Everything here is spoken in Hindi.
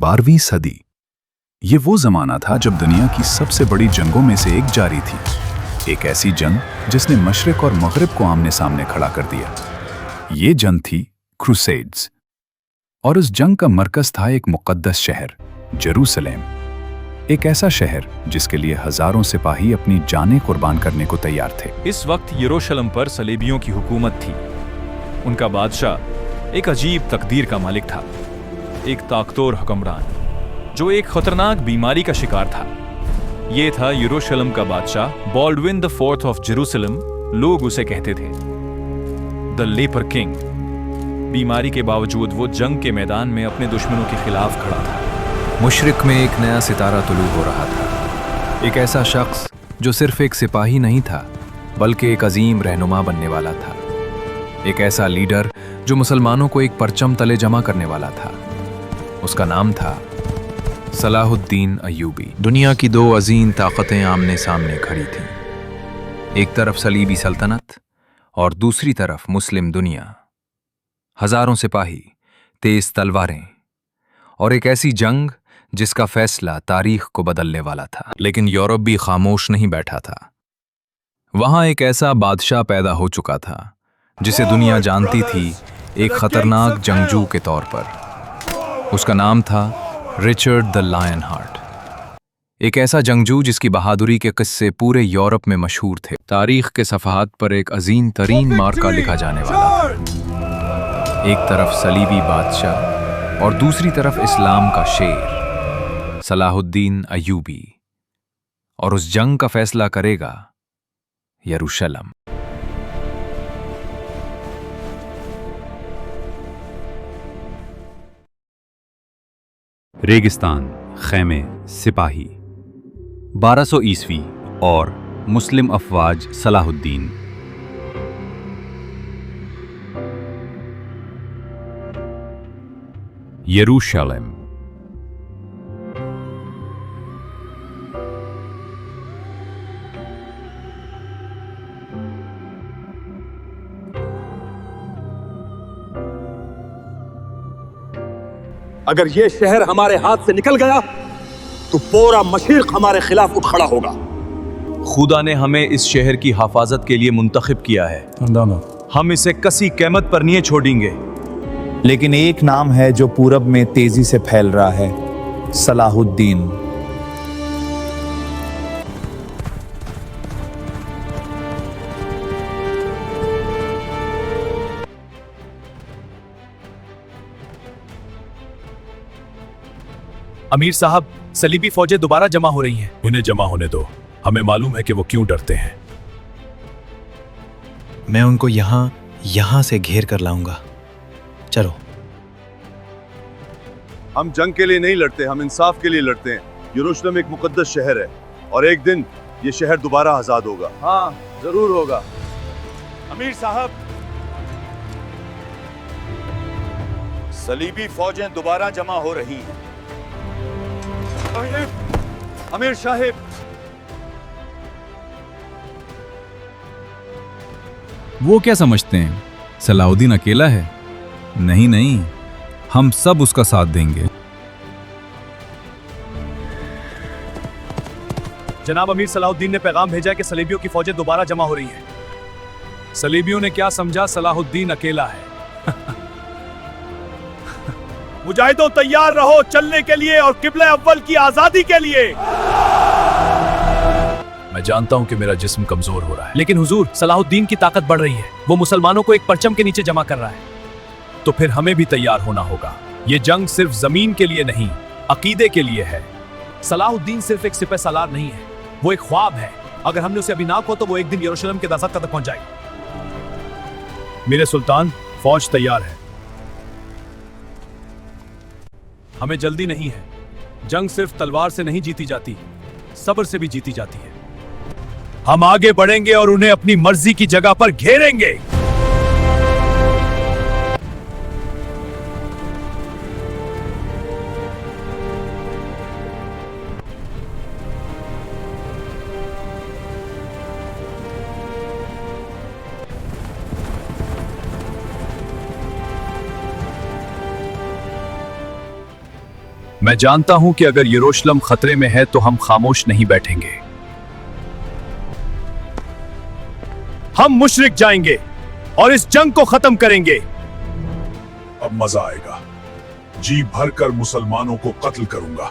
12वीं सदी। ये वो जमाना था जब दुनिया की सबसे बड़ी जंगों में से एक जारी थी। एक ऐसी जंग जिसने मशरिक और मगरिब को आमने सामने खड़ा कर दिया। ये जंग थी क्रूसेड्स। और उस जंग का मरकज था एक मुक़द्दस शहर जेरूसलेम। एक ऐसा शहर जिसके लिए हजारों सिपाही अपनी जानें कुर्बान करने को तैयार थे। इस वक्त यरूशलेम पर सलीबियों की हुकूमत थी। उनका बादशाह एक अजीब तकदीर का मालिक था, एक ताकतवर हुक्मरान जो एक खतरनाक बीमारी का शिकार था। ये था यरूशलेम का बादशाह Baldwin the fourth of Jerusalem. लोग उसे कहते थे द लेपर किंग। बीमारी के बावजूद वो जंग के मैदान में अपने दुश्मनों के खिलाफ खड़ा था। मुशरिक में एक नया सितारा तुलू हो रहा था। एक ऐसा शख्स जो सिर्फ एक सिपाही नहीं था बल्कि एक अजीम रहनुमा बनने वाला था। एक ऐसा लीडर जो मुसलमानों को एक परचम तले जमा करने वाला था। उसका नाम था सलाहुद्दीन अय्यूबी। दुनिया की दो अजीम ताकतें आमने सामने खड़ी थीं। एक तरफ सलीबी सल्तनत और दूसरी तरफ मुस्लिम दुनिया। हजारों सिपाही, तेज तलवारें और एक ऐसी जंग जिसका फैसला तारीख को बदलने वाला था। लेकिन यूरोप भी खामोश नहीं बैठा था। वहां एक ऐसा बादशाह पैदा हो चुका था जिसे दुनिया जानती थी एक खतरनाक जंगजू के तौर पर। उसका नाम था रिचर्ड द लायन हार्ट। एक ऐसा जंगजू जिसकी बहादुरी के किस्से पूरे यूरोप में मशहूर थे। तारीख के सफ़हात पर एक अजीम तरीन मार्का लिखा जाने वाला था। एक तरफ सलीबी बादशाह और दूसरी तरफ इस्लाम का शेर सलाहुद्दीन अय्यूबी। और उस जंग का फैसला करेगा यरूशलेम। रेगिस्तान, खैमे, सिपाही। 1200 ईस्वी और मुस्लिम अफवाज सलाहुद्दीन। यरूशलेम। अगर ये शहर हमारे हाथ से निकल गया तो पूरा मशरिक हमारे खिलाफ उठ खड़ा होगा। खुदा ने हमें इस शहर की हिफाजत के लिए मुंतखब किया है। हम इसे कसी कीमत पर नहीं छोड़ेंगे। लेकिन एक नाम है जो पूरब में तेजी से फैल रहा है, सलाहुद्दीन। अमीर साहब, सलीबी फौजें दोबारा जमा हो रही हैं। उन्हें जमा होने दो। हमें मालूम है कि वो क्यों डरते हैं। मैं उनको यहां से घेर कर लाऊंगा। चलो। हम जंग के लिए नहीं लड़ते, हम इंसाफ के लिए लड़ते हैं। यरूशलेम एक मुकद्दस शहर है और एक दिन ये शहर दोबारा आजाद होगा। हाँ, जरूर होगा। अमीर साहब, सलीबी फौजें दोबारा जमा हो रही हैं। अमीर साहिब, वो क्या समझते हैं सलाहुद्दीन अकेला है? नहीं नहीं, हम सब उसका साथ देंगे। जनाब अमीर सलाहुद्दीन ने पैगाम भेजा है कि सलीबियों की फौजें दोबारा जमा हो रही हैं। सलीबियों ने क्या समझा सलाहुद्दीन अकेला है? मुजाहिदों तैयार रहो चलने के लिए और किबला अव्वल की आजादी के लिए। मैं जानता हूं कि मेरा जिस्म कमजोर हो रहा है, लेकिन हुजूर, सलाहुद्दीन की ताकत बढ़ रही है। वो मुसलमानों को एक परचम के नीचे जमा कर रहा है। तो फिर हमें भी तैयार होना होगा। ये जंग सिर्फ जमीन के लिए नहीं, अकीदे के लिए है। सलाहुद्दीन सिर्फ एक सिपह सालार नहीं है, वो एक ख्वाब है। अगर हमने उसे अभी ना खो तो वो एक दिन यरूशलेम के दस्तक तक पहुंच जाएगी। मेरे सुल्तान, फौज तैयार है। हमें जल्दी नहीं है। जंग सिर्फ तलवार से नहीं जीती जाती, सब्र से भी जीती जाती है। हम आगे बढ़ेंगे और उन्हें अपनी मर्जी की जगह पर घेरेंगे। मैं जानता हूं कि अगर यरूशलेम खतरे में है तो हम खामोश नहीं बैठेंगे। हम मुशरिक जाएंगे और इस जंग को खत्म करेंगे। अब मजा आएगा, जी भरकर मुसलमानों को कत्ल करूंगा।